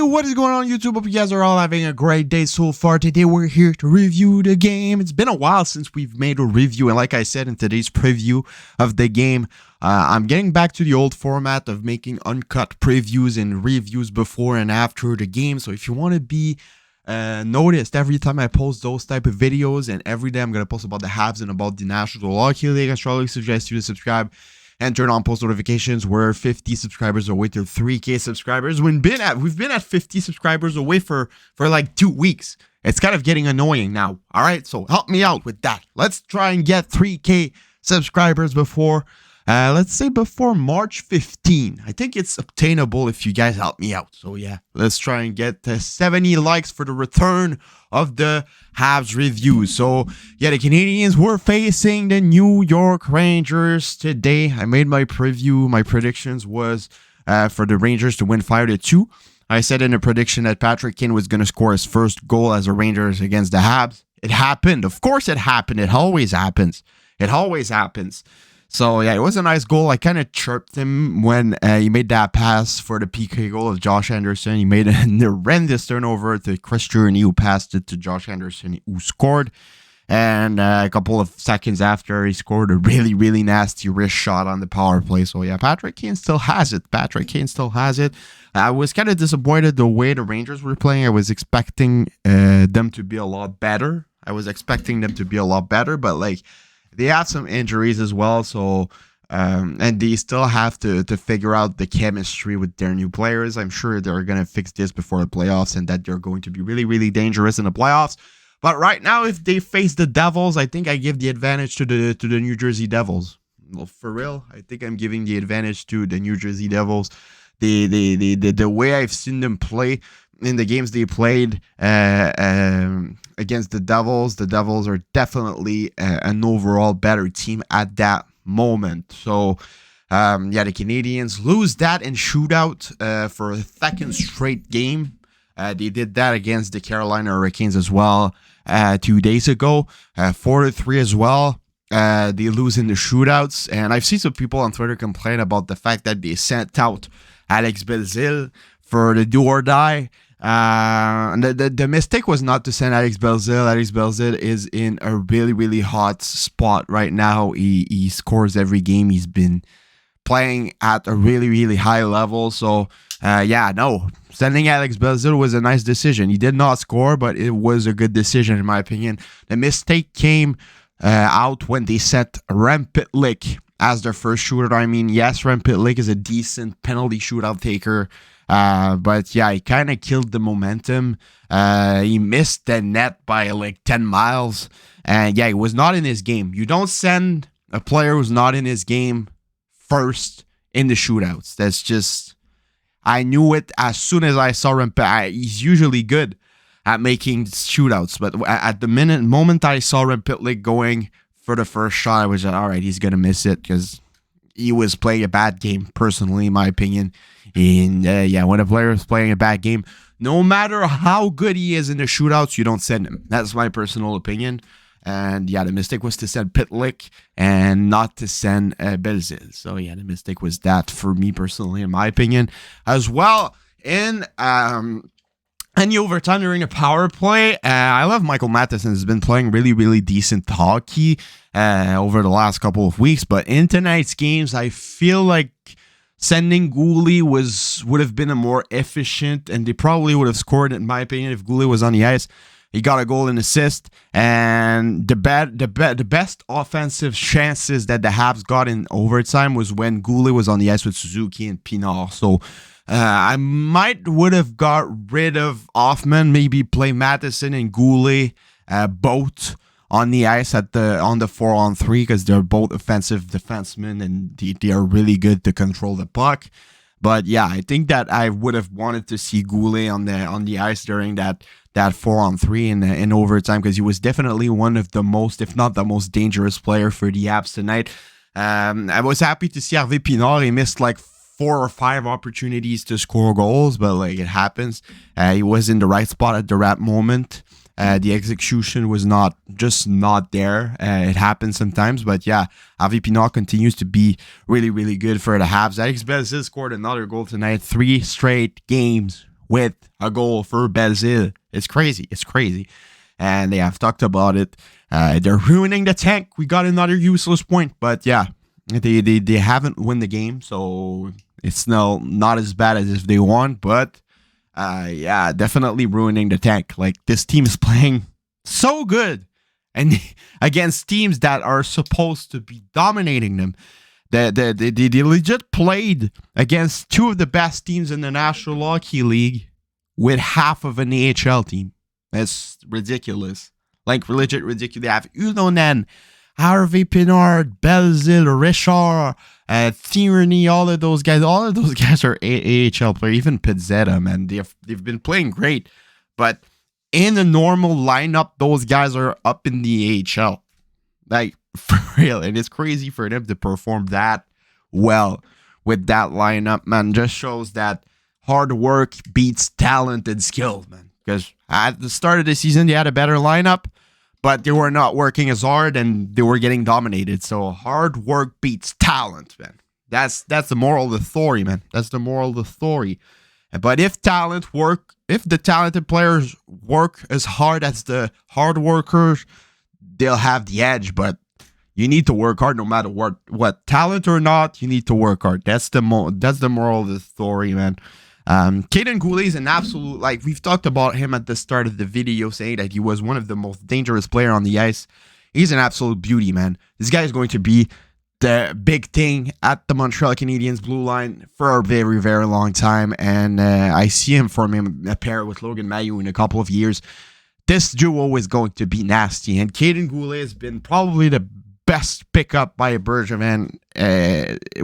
what is going on YouTube? Hope you guys are all having a great day so far. Today we're here to review the game. It's been a while since we've made a review, and like I said in today's preview of the game, I'm getting back to the old format of making uncut previews and reviews before and after the game. So if you want to be noticed every time I post those type of videos, and every day I'm going to post about the Habs and about the National Hockey League, I strongly suggest you to subscribe and turn on post notifications. We're 50 subscribers away to 3K subscribers. We've been at 50 subscribers away for like 2 weeks. It's kind of getting annoying now. All right, so help me out with that. Let's try and get 3K subscribers before, let's say before March 15. I think it's obtainable if you guys help me out. So yeah, let's try and get 70 likes for the return of the Habs review. So yeah, the Canadiens were facing the New York Rangers today. I made my preview. My predictions was for the Rangers to win 5-2. I said in the prediction that Patrick Kane was going to score his first goal as a Rangers against the Habs. It happened. Of course it happened. It always happens. It always happens. So yeah, it was a nice goal. I kind of chirped him when he made that pass for the PK goal of Josh Anderson. He made a horrendous turnover to Chris Journey, who passed it to Josh Anderson, who scored. And a couple of seconds after, he scored a really, really nasty wrist shot on the power play. So yeah, Patrick Kane still has it. Patrick Kane still has it. I was kind of disappointed the way the Rangers were playing. I was expecting them to be a lot better. But like, they have some injuries as well, so and they still have to figure out the chemistry with their new players. I'm sure they're going to fix this before the playoffs, and that they're going to be really, really dangerous in the playoffs. But right now, if they face the Devils, I think I give the advantage to the New Jersey Devils. Well, for real, I think I'm giving the advantage to the New Jersey Devils. The way I've seen them play in the games they played against the Devils are definitely an overall better team at that moment. So, yeah, the Canadiens lose that in shootout for a second straight game. They did that against the Carolina Hurricanes as well 2 days ago, 4-3 as well. They lose in the shootouts, and I've seen some people on Twitter complain about the fact that they sent out Alex Belzile for the do or die. The mistake was not to send Alex Belzile. Alex Belzile is in a really, really hot spot right now. He scores every game. He's been playing at a really, really high level. So, yeah, no, sending Alex Belzile was a nice decision. He did not score, but it was a good decision in my opinion. The mistake came out when they set Rem Pitlick as their first shooter. I mean, yes, Rem Pitlick is a decent penalty shootout taker. But yeah, he kind of killed the momentum. He missed the net by like 10 miles. And yeah, he was not in his game. You don't send a player who's not in his game first in the shootouts. That's just, I knew it as soon as I saw him. He's usually good at making shootouts, but at the moment I saw Rem Pitlick going for the first shot, I was like, all right, he's going to miss it because he was playing a bad game, personally, in my opinion. And yeah, when a player is playing a bad game, no matter how good he is in the shootouts, you don't send him. That's my personal opinion. And yeah, the mistake was to send Pitlick and not to send Belzile. So yeah, the mistake was that for me personally, in my opinion. As well, in any overtime during a power play, I love Michael Matheson. Has been playing really, really decent hockey over the last couple of weeks. But in tonight's games, I feel like sending Gouhle would have been a more efficient, and they probably would have scored, in my opinion, if Gouhle was on the ice. He got a goal and assist, and the best offensive chances that the Habs got in overtime was when Gouhle was on the ice with Suzuki and Pinard. So I would have got rid of Hoffman, maybe play Matheson and Gouhle both on the ice on the 4-on-3, because they're both offensive defensemen and they are really good to control the puck. But yeah, I think that I would have wanted to see Gouhle on the ice during that 4-on-3 in overtime, because he was definitely one of the most, if not the most dangerous player for the Habs tonight. I was happy to see Hervé Pinard. He missed like 4 or 5 opportunities to score goals, but like, it happens. He was in the right spot at the right moment. The execution was not there. It happens sometimes, but yeah, Hervé Pinard continues to be really, really good for the Habs. Alex Belzile scored another goal tonight. 3 straight games with a goal for Belzile. It's crazy. It's crazy. And they have talked about it. They're ruining the tank. We got another useless point. But yeah, they haven't won the game. So it's not as bad as if they won. But yeah, definitely ruining the tank. Like, this team is playing so good. And against teams that are supposed to be dominating them. They legit played against two of the best teams in the National Hockey League with half of an AHL team. That's ridiculous. Like, legit ridiculous. They have Ulonen, Harvey Pinard, Belzile, Richard, Tierney, all of those guys. All of those guys are AHL players. Even Pizzetta, man. They've been playing great. But in the normal lineup, those guys are up in the AHL. Like, for real. And it's crazy for them to perform that well with that lineup, man. Just shows that hard work beats talent and skill, man. Because at the start of the season, they had a better lineup, but they were not working as hard and they were getting dominated. So hard work beats talent, man. That's the moral of the story, man. That's the moral of the story. But if the talented players work as hard as the hard workers, they'll have the edge. But you need to work hard no matter what talent or not. You need to work hard. That's the moral of the story, man. Kaiden Guhle is an absolute, like, we've talked about him at the start of the video, saying that he was one of the most dangerous players on the ice. He's an absolute beauty, man. This guy is going to be the big thing at the Montreal Canadiens blue line for a very, very long time. And I see him forming a pair with Logan mailloux in a couple of years. This duo is going to be nasty. And Kaiden Guhle has been probably the best pickup by Bergevin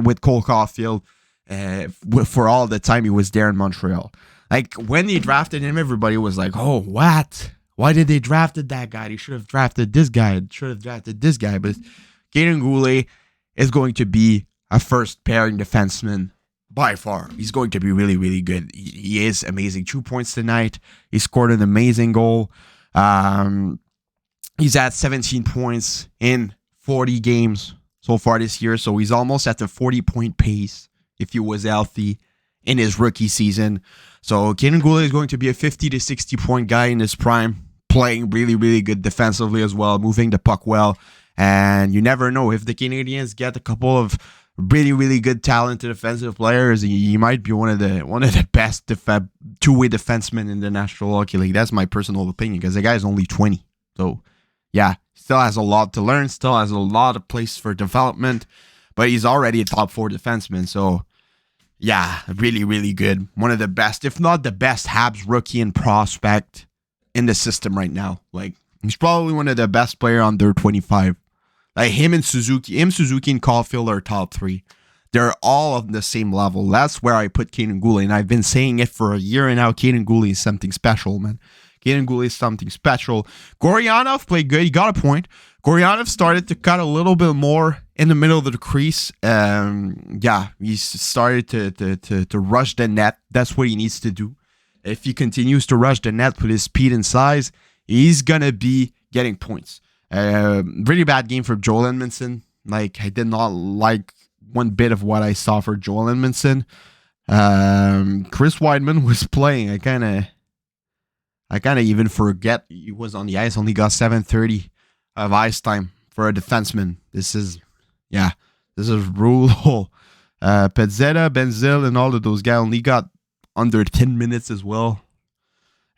with Cole Caulfield. For all the time he was there in Montreal. Like, when they drafted him, everybody was like, oh, what? Why did they drafted that guy? They should have drafted this guy. Should have drafted this guy. But Kaiden Guhle is going to be a first pairing defenseman by far. He's going to be really, really good. He is amazing. 2 points tonight. He scored an amazing goal. He's at 17 points in 40 games so far this year. So he's almost at the 40-point pace if he was healthy in his rookie season. So Kaiden Guhle is going to be a 50 to 60 point guy in his prime, playing really, really good defensively as well, moving the puck well. And you never know, if the Canadiens get a couple of really, really good talented defensive players, he might be one of the best two-way defensemen in the National Hockey League. That's my personal opinion, because the guy is only 20. So yeah, still has a lot to learn, still has a lot of place for development, but he's already a top 4 defenseman. So yeah, really, really good. One of the best, if not the best, Habs rookie and prospect in the system right now. Like, he's probably one of the best player under 25. Like, him, Suzuki, and Caulfield are top 3. They're all on the same level. That's where I put Kaiden Guhle, and I've been saying it for a year and now. Kaiden Guhle is something special, man. Kaiden Guhle is something special. Goryanov played good. He got a point. Goryanov started to cut a little bit more in the middle of the crease. Yeah, he started to rush the net. That's what he needs to do. If he continues to rush the net with his speed and size, he's going to be getting points. Really bad game for Joel Edmondson. Like, I did not like one bit of what I saw for Joel Edmondson. Chris Weidman was playing. I kind of even forget he was on the ice. Only got 7:30 of ice time for a defenseman. This is brutal. Pizzetta, Belzile, and all of those guys only got under 10 minutes as well.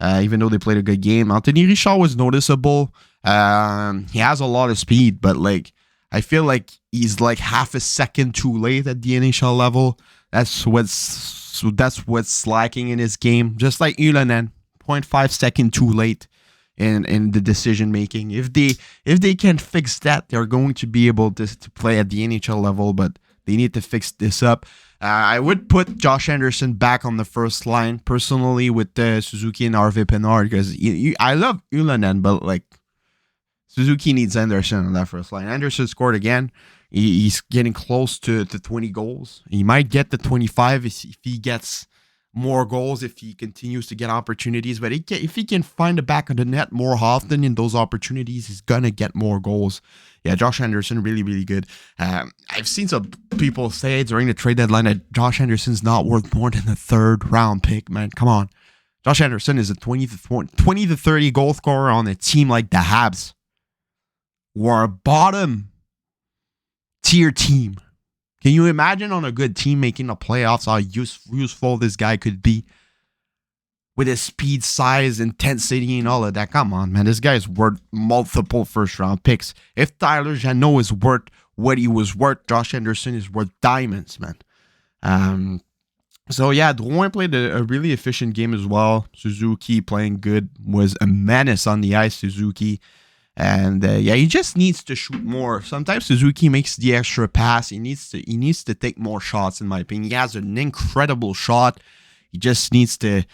Even though they played a good game. Anthony Richard was noticeable. He has a lot of speed, but like, I feel like he's like half a second too late at the NHL level. That's what's lacking in his game. Just like Ulonen, 0.5 second too late in the decision making. If they can fix that, they're going to be able to play at the NHL level, but they need to fix this up. I would put Josh Anderson back on the first line personally with Suzuki and Harvey Pinard, because I love Ulonen, but like, Suzuki needs Anderson on that first line. Anderson scored again. He's getting close to 20 goals. He might get the 25 if he gets more goals, if he continues to get opportunities. But if he can find the back of the net more often in those opportunities, he's going to get more goals. Yeah, Josh Anderson, really, really good. I've seen some people say during the trade deadline that Josh Anderson's not worth more than a 3rd round pick, man. Come on. Josh Anderson is a 20 to 30 goal scorer on a team like the Habs, who are a bottom tier team. Can you imagine on a good team making the playoffs how useful this guy could be? With his speed, size, intensity, and all of that. Come on, man. This guy is worth multiple first-round picks. If Tyler Jeannot is worth what he was worth, Josh Anderson is worth diamonds, man. So, yeah, Drouin played a really efficient game as well. Suzuki playing good, was a menace on the ice, Suzuki. And, yeah, he just needs to shoot more. Sometimes Suzuki makes the extra pass. He needs to take more shots, in my opinion. He has an incredible shot. He just needs to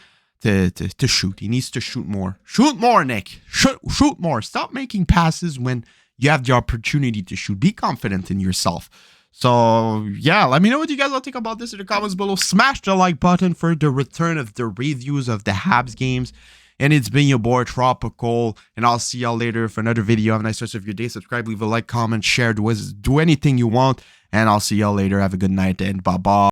shoot. He needs to shoot more. Shoot more, Nick. Shoot more. Stop making passes when you have the opportunity to shoot. Be confident in yourself. So, yeah, let me know what you guys all think about this in the comments below. Smash the like button for the return of the reviews of the Habs games. And it's been your boy, Tropical. And I'll see y'all later for another video. Have a nice rest of your day. Subscribe, leave a like, comment, share, do anything you want. And I'll see y'all later. Have a good night and bye-bye.